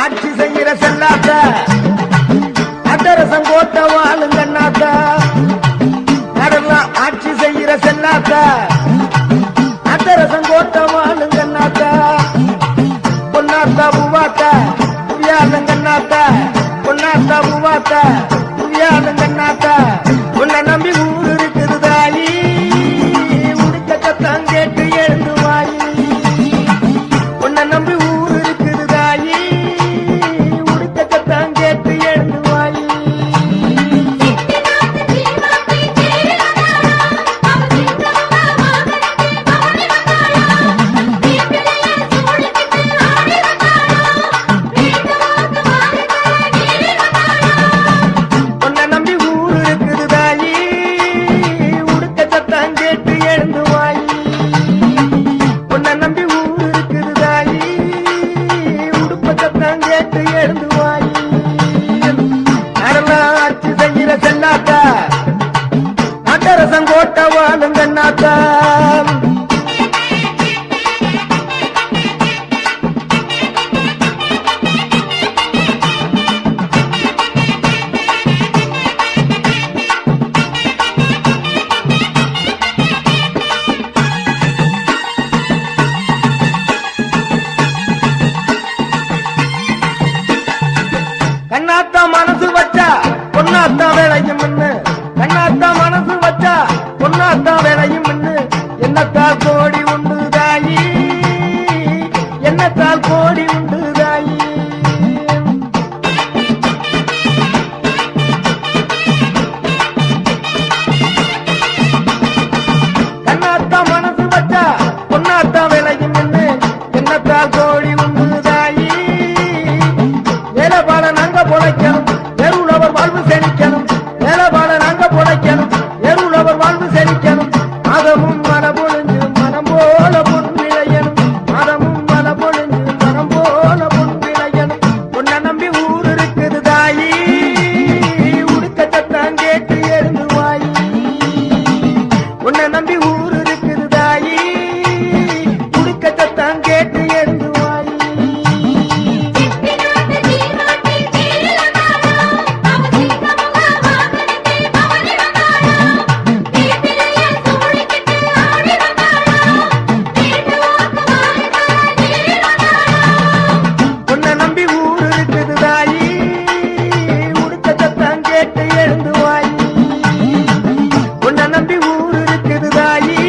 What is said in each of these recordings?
ஆட்சி செய்கிற செல்லாத்த அட்டரசம் கோட்ட வாழுங்கண்ணாத்த கடலாம் ஆட்சி செய்கிற செல்லாத்த அட்டரசம் கோட்ட வாழுங்கண்ணாத்த பொன்னாத்தா பூவாத்த புவியாளுங்கண்ணாத்த பொன்னாத்தா பூவாத்த புவியாளுங்கண்ணாத்த உன்னை நம்பி ஊர் இருக்குது தாயி உடுக்கத்தான் கேட்டு எழுந்து வாயி உன்னை நம்பி ஊர் இருக்குது தாயி உடுக்கத்தான் கேட்டு எழுந்து வாயி உன்னை நம்பி ஊர் இருக்குது தாயி உடுக்கத்தான் கேட்டு எழுந்து வாயி உன்னை நம்பி ஊர் இருக்குது தாயி உடுப்பத்தான் கேட்டு எழுந்து வாயி அடலாம் ஆட்சி செய்கிற செல்லாத்தா அட்டரசம் கோட்ட வாழுங்கண்ணாத்தா கண்ணாத்தா மனசு வச்சா பொன்னாத்தா வேலையும் முன்னு கண்ணாத்தா மனசு வச்சா பொன்னாத்தா வேலையும் முன்னு என்னத்தால் கோடி உண்டு தாயி என்னத்தால் கோடி உண்டு தாயி கண்ணாத்தா மனசு வச்சா பொன்னாத்தா வேலையும் முன்னு என்னத்தால் கோடி உண்டு தாயி வேலைப்பாட நாங்க பொழைக்கணும் தெருவுலவர் வாழ்வு செழிக்கணும் வேலைப்பாட நாங்க பொழைக்கணும் தெருவுலவர் வாழ்வு செழிக்கணும் மதமும் மன பொழிஞ்சு மனம் போல பொன் விளையணும் மதமும் மன பொழிஞ்சு மனம் போல பொன் விளையணும் உன்னை நம்பி ஊர் இருக்குது தாயி உடுக்கத்தான் கேட்டு எழுந்து வாயி உன்னை நம்பி ஊர் இருக்குது தாயி உடுக்கத்தான் கேட்டு எழுந்து வாயி உன்னை நம்பி ஊர் இருக்குது தாயி உடுக்கத்தான் கேட்டு எழுந்து வாயி உன்னை நம்பி ஊர் இருக்குது தாயி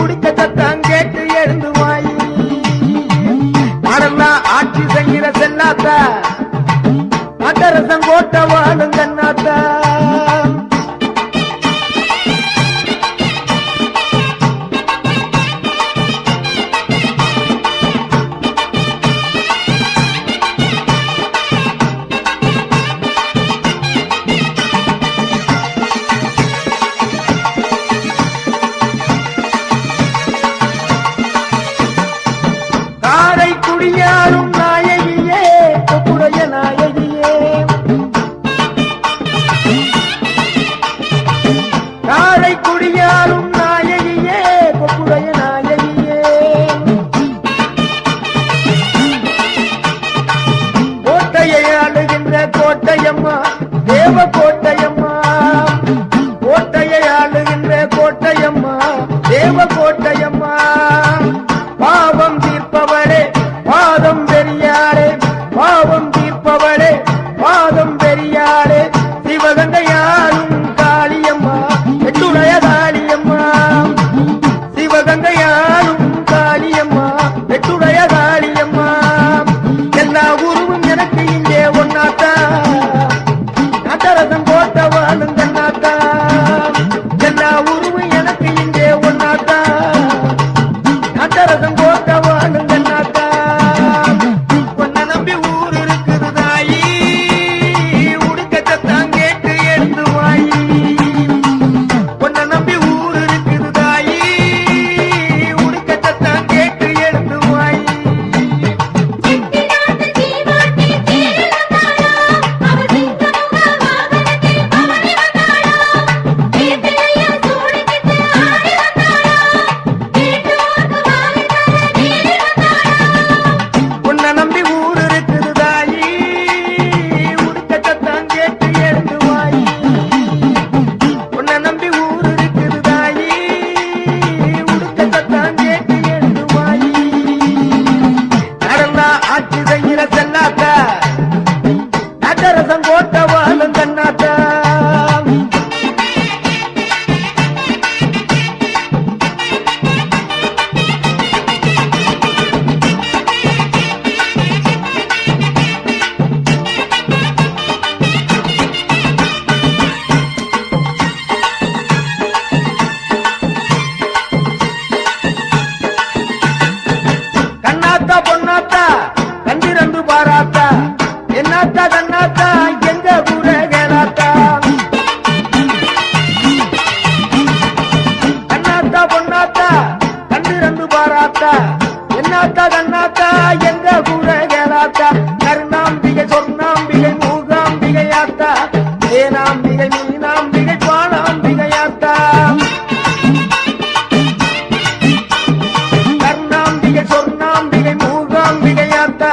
உடுக்கத்தான் கேட்டு எழுந்து வாயி நாடெல்லாம் ஆட்சி செய்கிற செல்லாத்தா அட்டரசம் கோட்ட வாழுங்கண்ணாத்தா காரை குடியாரும் நாயகியே கொப்புடைய நாயகியே காரை குடியாரும் நாயகியே கொப்புடைய நாயகியே கோட்டையை ஆளுகின்ற கோட்டையம்மா தேவ கோட்டையம்மா கோட்டையை ஆளுகின்ற கோட்டையம்மா தேவ கோட்டையம்மா பாவம் தீர்ப்பவளே பாதம் பெரியாரே பாவம் தீர்ப்பவளே பாதம் பெரியாரே சிவகங்கையாரும் காளியம்மா எட்டுடைய காளியம்மா சிவகங்கையாரும் காளியம்மா எட்டுடைய காளியம்மா எல்லா உருவும் எனக்கு இங்கே ஒன்னாத்தா அட்டரசம் பாராத்தா என்னாத்தா கண்ணாத்தா எங்க ஊர கேளாத்தா கண்ணாத்தா பொன்னாத்தா கண்ணு ரெண்டு பாராத்தா என்னாத்தா கண்ணாத்தா எங்க ஊர கேளாத்தா கருணாம்பிகை சொர்ணாம்பிகை மூகாம்பிகையாத்தா ஏனாம்பிகை மீனாம்பிகை பாலாம்பிகையாத்தா கருணாம்பிகை சொர்ணாம்பிகை மூகாம்பிகையாத்தா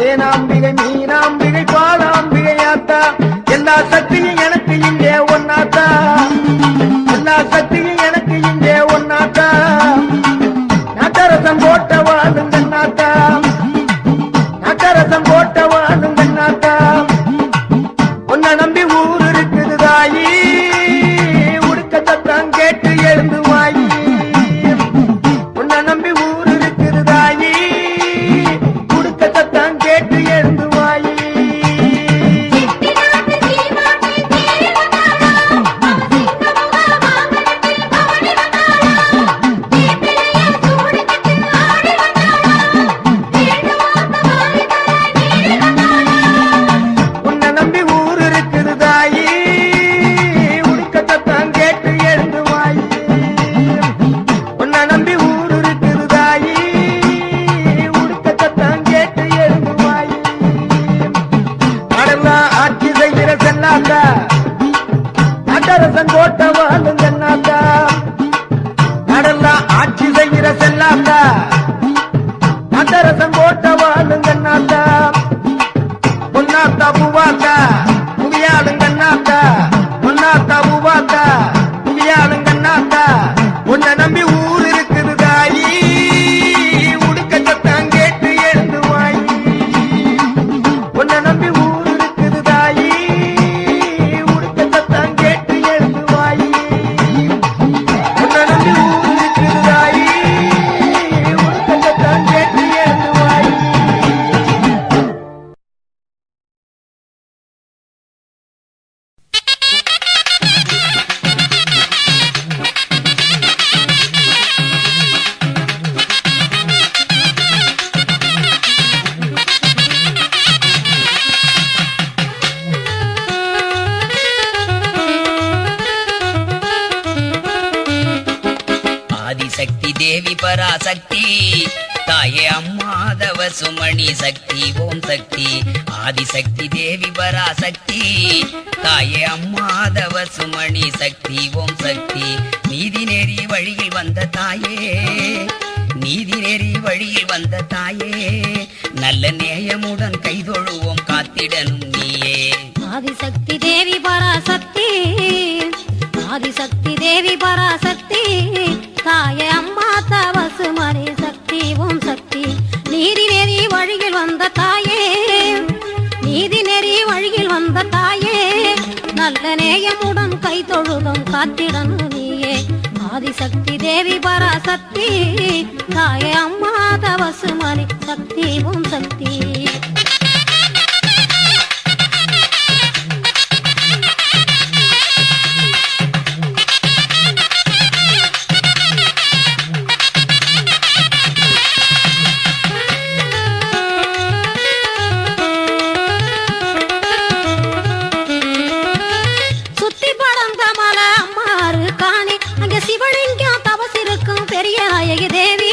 ஏனாம்பிகை மீனாம்பிகை பாலாம்பிகையாத்தா எல்லா சக்தியும் எனக்கு இங்கே ஒன்னாத்தா எல்லா சக்தியும் எனக்கு இங்கே ஒன்னாத்தா நகரசம் போட்ட வாழும் கண்ணாத்தா நகரசம் போட்ட வாழும் கண்ணாத்தா உன்னை நம்பி ஊர் இருக்குது தாயி உடுக்க சத்தம் கேட்டு எழுந்து வாயி உன்னை நம்பி ஊர் இருக்குது தாயி உடுக்க சத்தம் கேட்டு எழுந்து வாயி உன்னை நம்பி ஊர் இருக்குது தாயி உடுக்க சத்தம் கேட்டு எழுந்து வாயி உன்னை நம்பி ஊர் இருக்குது தாயி உடுக்க சத்தம் கேட்டு எழுந்து வாயி கடலாம் ஆட்சி செய்கிற செல்லாத்தா நகரசன் கோட்ட வாழும் சென்னாத்தா கடலாம் ஆட்சி செய்கிற செல்லாத்தா நகரசன் கோட்ட வாழும் சென்னாத்தா பொன்னாத்தா பூவாத்தா புவியாளுங்கண்ணாத்தா பொன்னாத்தா பூவாத்தா புவியாளுங்கண்ணாத்தா உன்னை நம்பி ஊர் இருக்குது தாயி உடுக்க சத்தம் கேட்டு எழுந்து வாயி உன்னை நம்பி ஊர் இருக்குது தாயி உடுக்க சத்தம் கேட்டு எழுந்து வாயி உன்னை நம்பி ஊர் இருக்குது தாயி உடுக்க சத்தம் கேட்டு எழுந்து வாயி ஆதிசக்தி தேவி பராசக்தி தாயே அம்மாதவ சுமணி சக்தி ஓம் சக்தி ஆதிசக்தி தேவி பராசக்தி தாயே அம்மாதவ சுமணி சக்தி ஓம் சக்தி நீதி நெறி வழியில் வந்த தாயே நீதி நெறி வழியில் வந்த தாயே நல்ல நேயமுடன் கைதொழுவோம் காத்திடனும் நீயே ஆதிசக்தி தேவி பராசக்தி ஆதிசக்தி தேவி பராசக்தி தாயே அம்மா தவ சுமணி சக்தி ஓம் சக்தி நீதி நெறி வழியில் வந்த தாயே நீதி நெறி வழியில் வந்த தாயே நல்ல நேயமுடன் கை தொழுதும் காத்திடனும் நீயே ஆதிசக்தி தேவி பராசக்தி தாயே அம்மா தவ சுமணி சக்தி ஓம் சக்தி சுத்தி படந்த மலை அம்மாறு காணி அங்க சிவலிங்கம் தவசிருக்கும் பெரிய நாயகி தேவி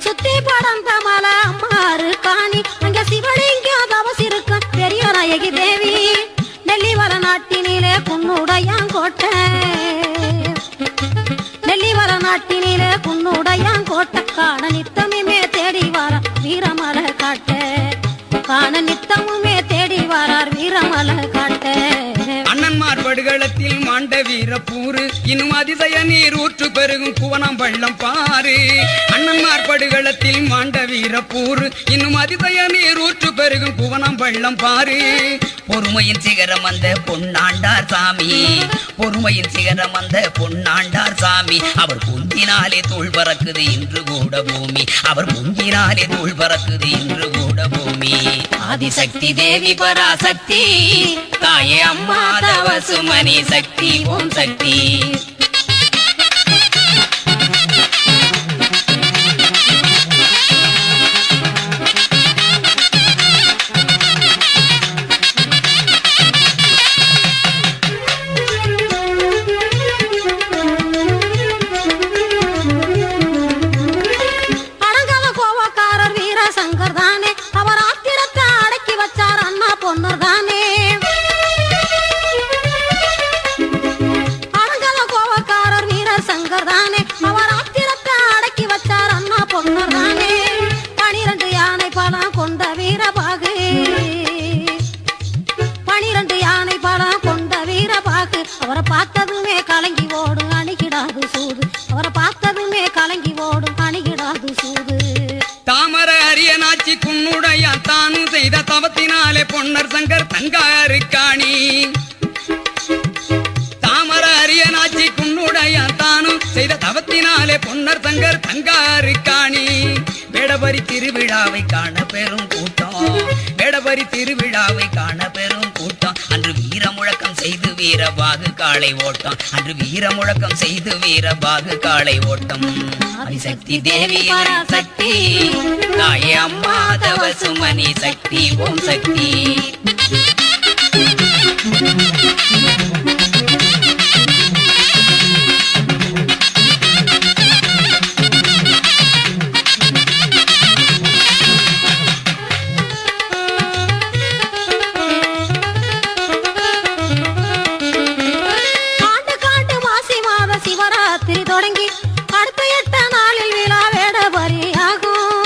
சுத்தி படந்த மலை அம்மாறு காணி அங்க சிவலிங்கம் தவசிருக்கும் பெரிய நாயகி தேவி நெல்லிவர நாட்டினிலே குன்னுடையாங்கோட்டை நெல்லிவர நாட்டினிலே குன்னுடையாங்கோட்டை காண நித்தமுமே தேடி வர வீரமலை காட்ட காண நித்தமுமே தேடி வரார் வீரமலை காட்ட அண்ணன்மார் படுகளத்தில் மாண்ட வீரப்பூரு இன்னும் அதிசய நீர் ஊற்று பெருகும் குவனம் பள்ளம் பாரு அண்ணன்மார் படுகளத்தில் மாண்ட வீரப்பூரு இன்னும் அதிசய நீர் ஊற்று பெருகும் குவனம் பள்ளம் பாரு பொறுமையின் சிகரம் அந்த பொன்னாண்டார் சாமி பொறுமையின் சிகரம் அந்த பொன்னாண்டார் சாமி அவர் பொங்கினாலே தூள் பறக்குது இன்று கூட பூமி அவர் பொங்கினாலே தூள் பறக்குது இன்று கூட பூமி ஆதிசக்தி தேவி பராசக்தி தாயே அம்மா தவ சுமணி சக்தி ஓம் சக்தி தங்காறு காணி தாமர அரியனாச்சி குன்னுடைய தானும் செய்த தவத்தினாலே பொன்னர் தங்கர் தங்காறு காணி வேடபரி திருவிழாவை காண பெரும் கூட்டம் வேடபரி திருவிழாவை காண பெரும் கூட்டம் அன்று வீர முழக்கம் செய்து வீரபாகு காளை ஓட்டம் அன்று வீர முழக்கம் செய்து வீரபாகு காளை ஓட்டம் ஆதிசக்தி தேவி சக்தி தாயே அம்மா தவ சுமணி சக்தி ஓம் சக்தி தொடங்கி அடுத்த 8 நாளில் விழா வேடபரி ஆகும்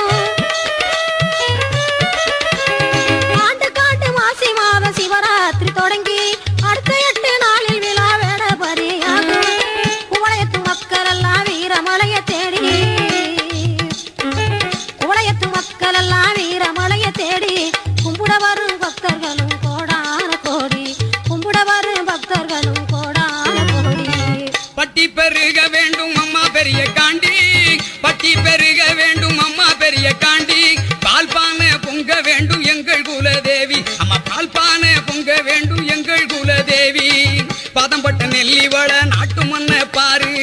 ஆண்டு காட்டு மாசி மாத சிவராத்திரி தொடங்கி அடுத்த 8 நாளில் விழா வேடபரி ஆகும் குவளையத்து மக்கள் எல்லாம் வீரமலைய தேடி குவளையத்து மக்கள் எல்லாம் வீரமலைய தேடி கும்பிட வரும் பக்தர்களும் கோடான கோடி கும்பிட வரும் பக்தர்களும் கோடான கோடி பட்டி பெருக வேண்டும் அம்மா பெரிய காண்டி பட்டி பெருக வேண்டும் அம்மா பெரிய காண்டி பால்பான பொங்க வேண்டும் எங்கள் குலதேவி அம்மா பால்பான பொங்க வேண்டும் எங்கள் குலதேவி பாதம்பட்ட நெல்லிவள நாட்டு மண்ண பாரு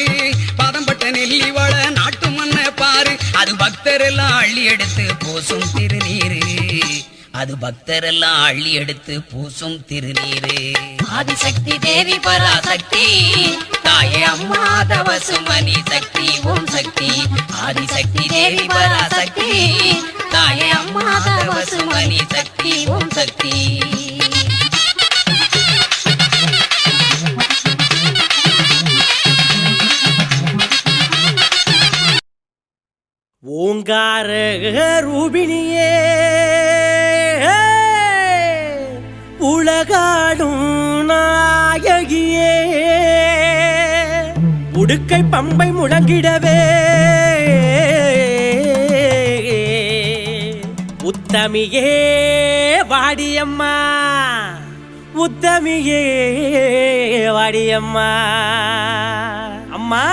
பாதம்பட்ட நெல்லிவள நாட்டு மண்ண பாரு அது பக்தரெல்லாம் அள்ளி எடுத்து பூசும் திருநீரு அது பக்தரெல்லாம் அள்ளி எடுத்து பூசும் திருநீரு ஆதிசக்தி தேவி பராசக்தி தாயே அம்மா தவ சுமணி சக்தி ஓம் சக்தி ஆதிசக்தி தேவி பராசக்தி தாயே அம்மா தவ சுமணி சக்தி ஓம் சக்தி ஓங்கார ரூபிணியே உலகாடும் நாயகியே உடுக்கை பம்பை முழங்கிடவே உத்தமியே வாடியம்மா உத்தமியே வாடியம்மா அம்மா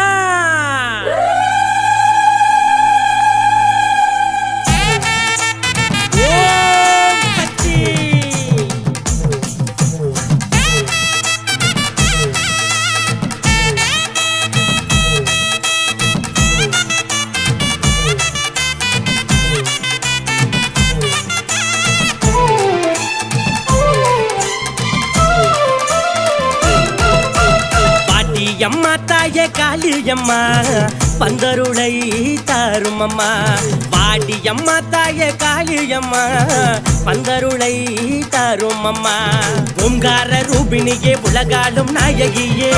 அம்மா தாயே காளியம்மா பந்தருளை தாரும் அம்மா வாடி அம்மா தாயே காளியம்மா பந்தருளை தாரும் அம்மா ஓங்கார ரூபிணியே உலகாடும் நாயகியே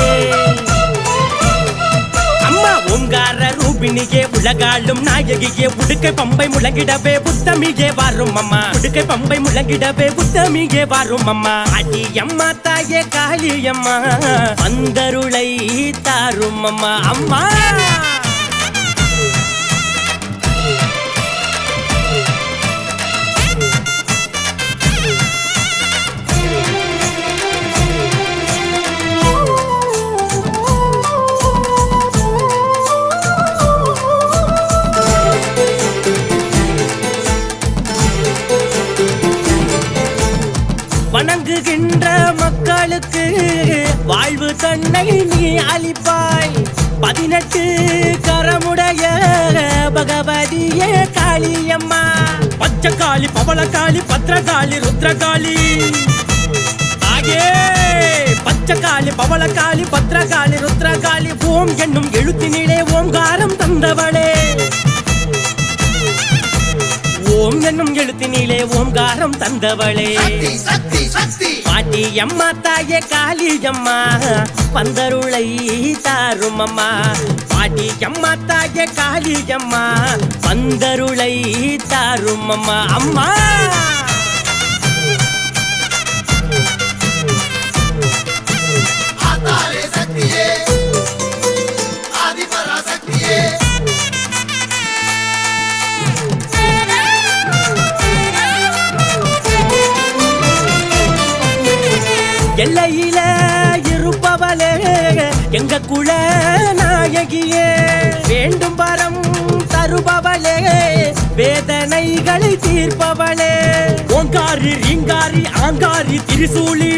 அம்மா ஓங்கார ரூபிணியே உலகாடும் நாயகியே உடுக்கை பம்பை முழங்கிடவே புத்தமியே வாரும் அம்மா உடுக்கை பம்பை முழங்கிடவே புத்தமியே வாரும் அம்மா அடி அம்மா தாயே காளியம்மா பந்தருளை தாரும் அம்மா அம்மா வணங்குகின்ற மக்களுக்கு வாழ்வு தன்னை நீ அளிப்பாய் 18 கரமுடைய பகவதியே காளியம்மா பச்சைக்காளி பவளக்காளி பத்ரகாளி ருத்ரகாளி ஆகே பச்சைக்காளி பவளக்காளி பத்ரகாளி ருத்ரகாளி ஓம் என்னும் எழுத்தினிலே ஓங்காரம் தந்தவளே ஓம் என்னும் எழுத்தினிலே ஓங்காரம் தந்தவளே பாட்டி அம்மா தாயே காளியம்மா பந்தருளை தாரும் அம்மா பாட்டி அம்மா தாயே காளியம்மா பந்தருளை தாரும் அம்மா அம்மா எங்க குல நாயகியே வேண்டும் வரம் தருபவளே வேதனைகளை தீர்ப்பவளே ஓங்காரி ரீங்காரி ஆங்காரி திரிசூலி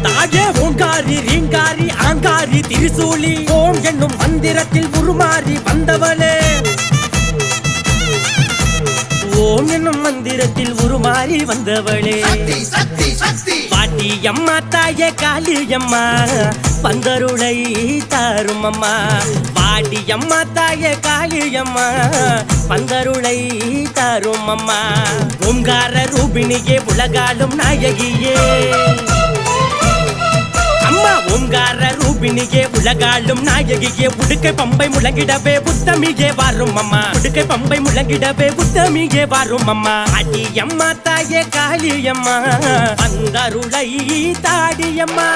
தாயே ஓங்காரி ரீங்காரி ஆங்காரி திரிசூலி ஓம் என்னும் மந்திரத்தில் உருமாறி வந்தவளே ஓம் என்னும் மந்திரத்தில் உருமாறி வந்தவளே பாட்டி அம்மா தாயே காளியம்மா பந்தருளை தாரும் அம்மா பாட்டி அம்மா தாயே காளியம்மா பந்தருளை தாரும் அம்மா ஓங்கார ரூபிணியே உலகாளும் நாயகியே அம்மா ஓங்கார ரூபிணியே உலகாளும் நாயகியே உடுக்கை பம்பை முழங்கிடவே புத்தமியே வாரும் அம்மா உடுக்கை பம்பை முழங்கிடவே புத்தமியே வாரும் அம்மா அடி அம்மா தாயே காளியம்மா அந்தருளை தாடியம்மா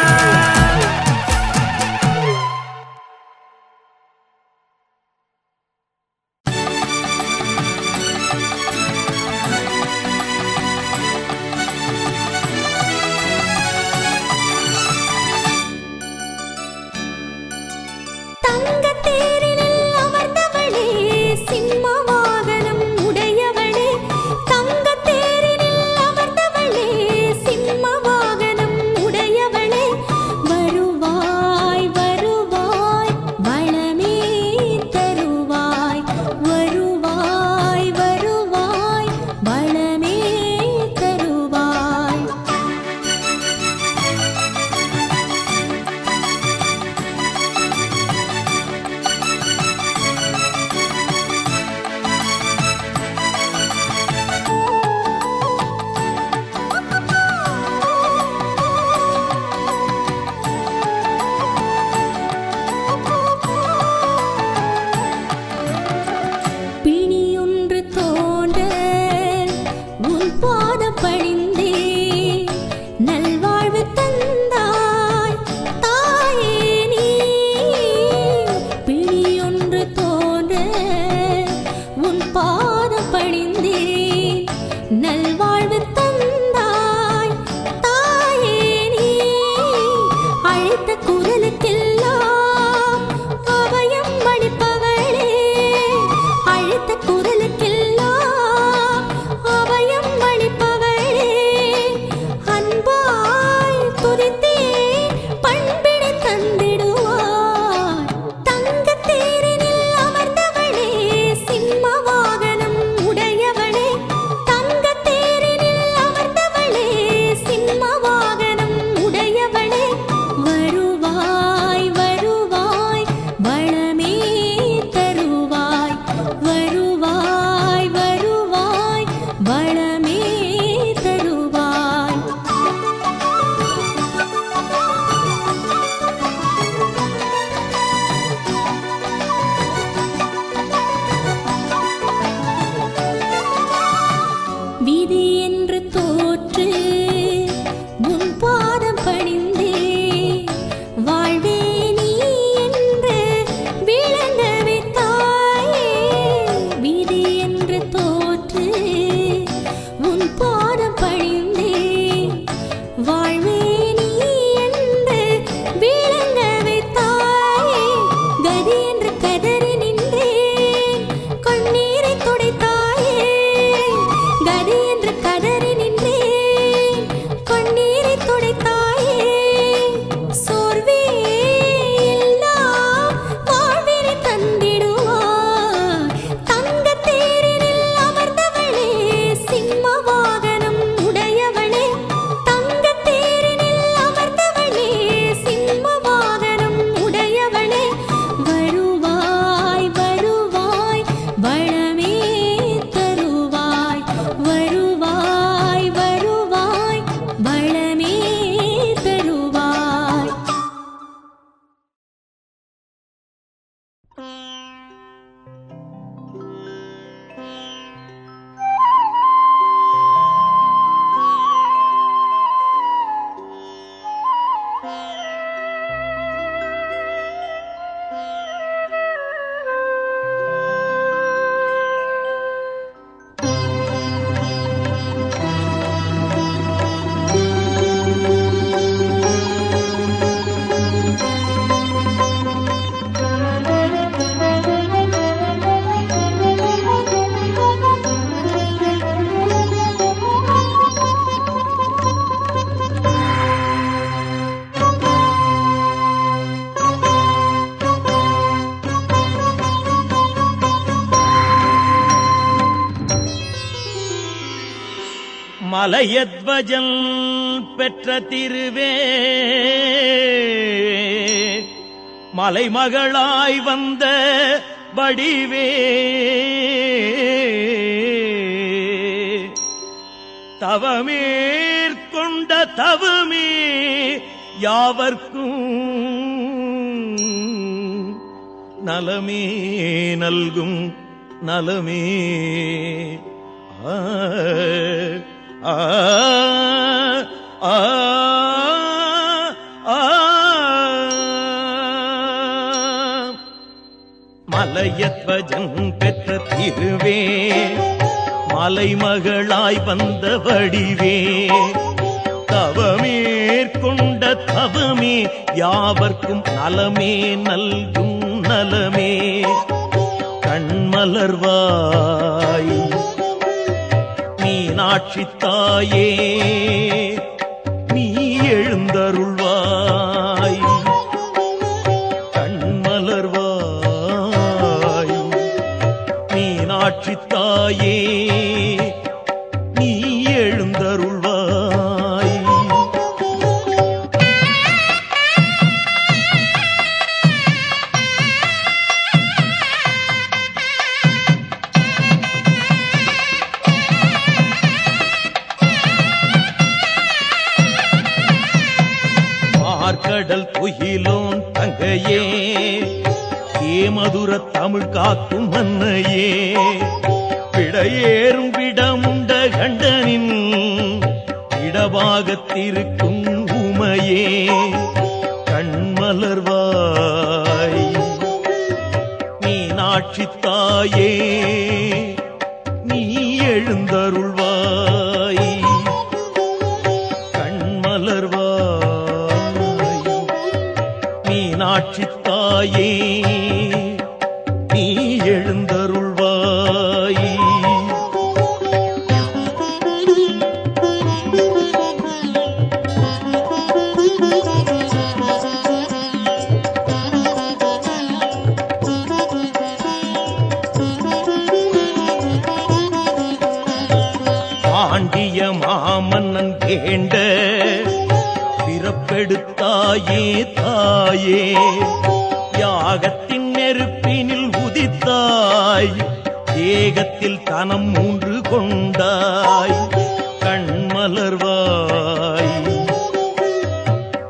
வருவா மலையத்வஜன் பெற்ற திருவே மலைமகளாய் வந்த வடிவே தவமேற்கொண்ட தவமே யாவர்க்கும் நலமே நல்கும் நலமே ஆ ஆ ஆ ஆ மலையத்வஜன் பெற்ற திருவே மலைமகளாய் வந்த வடிவே தவமேற்கொண்ட தவமே யாவர்க்கும் நலமே நல்கும் நலமே கண்மலர்வாய் மீனாட்சி தாயே நீ எழுந்தருள்வாய் கண்மலர்வாய் மீனாட்சி தாயே நீ எழுந்தருள்வாய் கடல் துயிலோன் தங்கையே ஏமதுர தமிழ் காக்கும் மன்னையே விடையேறும் விடமுண்ட கண்டனின் இடபாகத்திருக்கும் உமையே கண்மலர்வாய் மீனாட்சி தாயே நீ எழுந்தருள்வாய் கண்மலர்வாய் மீனாட்சி தாயே நீ எழுந்தருள்வாய் பாண்டிய மாமன்னன் வேண்ட பிறப்பெடுத்தாயே தாயே யாகத்தின் நெருப்பினில் உதித்தாய் தேகத்தில் தனம் 3 கொண்டாய் கண்மலர்வாய்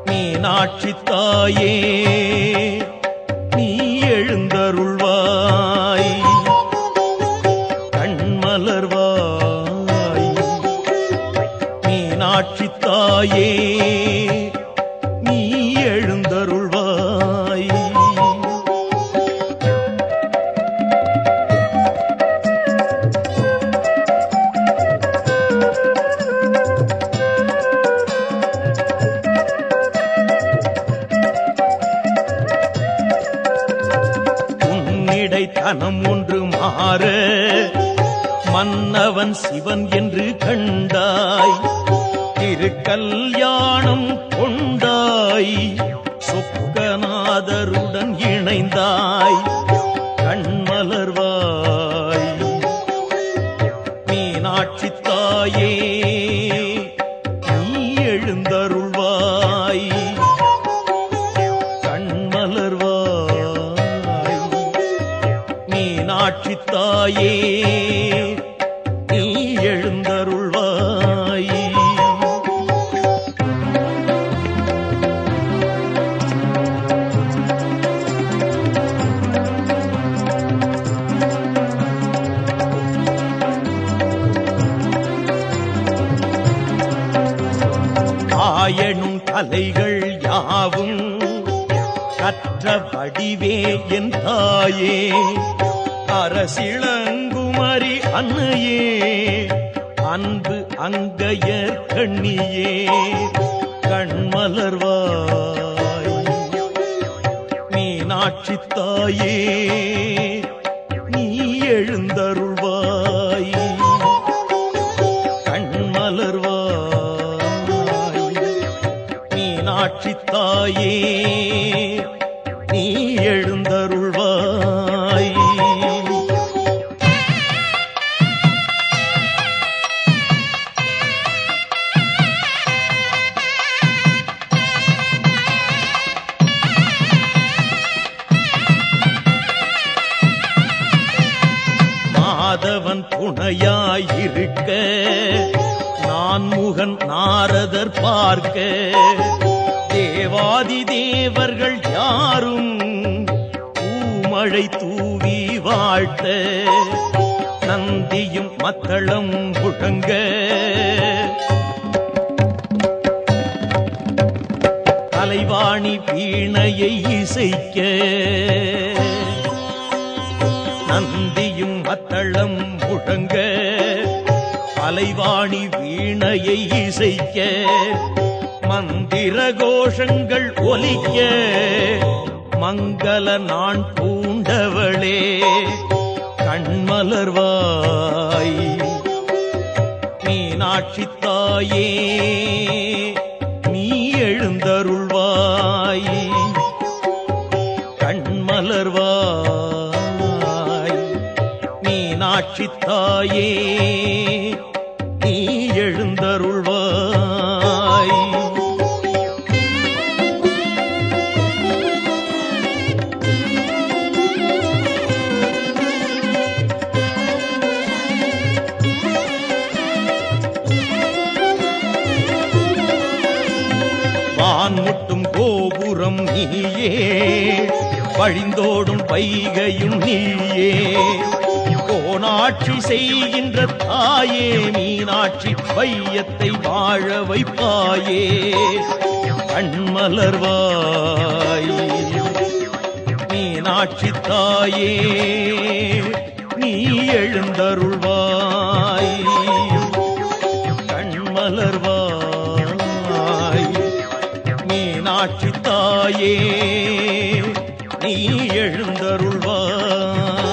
மீனாட்சி தாயே நீ எழுந்தருள்வாய் கண்மலர்வாய் மீனாட்சி தாயே நீ எழுந்தருள்வாய் உன்னிடை தனம் 1 மாற மன்னவன் சிவன் என்று கண்டாய் திருக்கல்யாணம் கொண்டாய் சொக்கநாதருடன் இணைந்தாய் கண்மலர்வாய் மீனாட்சி தாயே நீ எழுந்தருள்வாய் கண்மலர்வாய் மீனாட்சி தாயே நீ எழுந்தருள்வாய் ஆயனும் கலைகள் யாவும் கற்ற வடிவே என் தாயே அரசிளங்குமரி அன்னையே அன்பு அங்கையர் கண்ணியே கண்மலர்வாய் மீனாட்சி தாயே நீ எழுந்தருள்வாய் கண்மலர்வாய் மீனாட்சி தாயே நீ எழுந்தருள்வாய் ஆண்டவன் துணையாயிருக்க நான் முகன் நாரதர் பார்க்க தேவாதி தேவர்கள் யாரும் பூமழை தூவி வாழ்த்த நந்தியும் மத்தளம் முழங்க கலைவாணி வீணையை இசைக்க நந்தியும் மத்தளம் முழங்க கலைவாணி வீணையை இசைக்க மந்திர கோஷங்கள் ஒலிக்க மங்கள நான் பூண்டவளே கண்மலர்வாய் மீனாட்சி தாயே நீ எழுந்தருள்வாய் கண்மலர்வாய் மீனாட்சி தாயே நீ எழுந்தருள்வாய் வான் முட்டும் கோபுரம் நீயே வழிந்தோடும் வைகையும் நீயே கோனாட்சி செய்கின்ற தாயே மீனாட்சி வையத்தை வாழ வைப்பாயே கண்மலர்வாய் மீனாட்சி தாயே நீ எழுந்தருள்வாய் கண்மலர்வாய் மீனாட்சி தாயே நீ எழுந்தருள்வாய்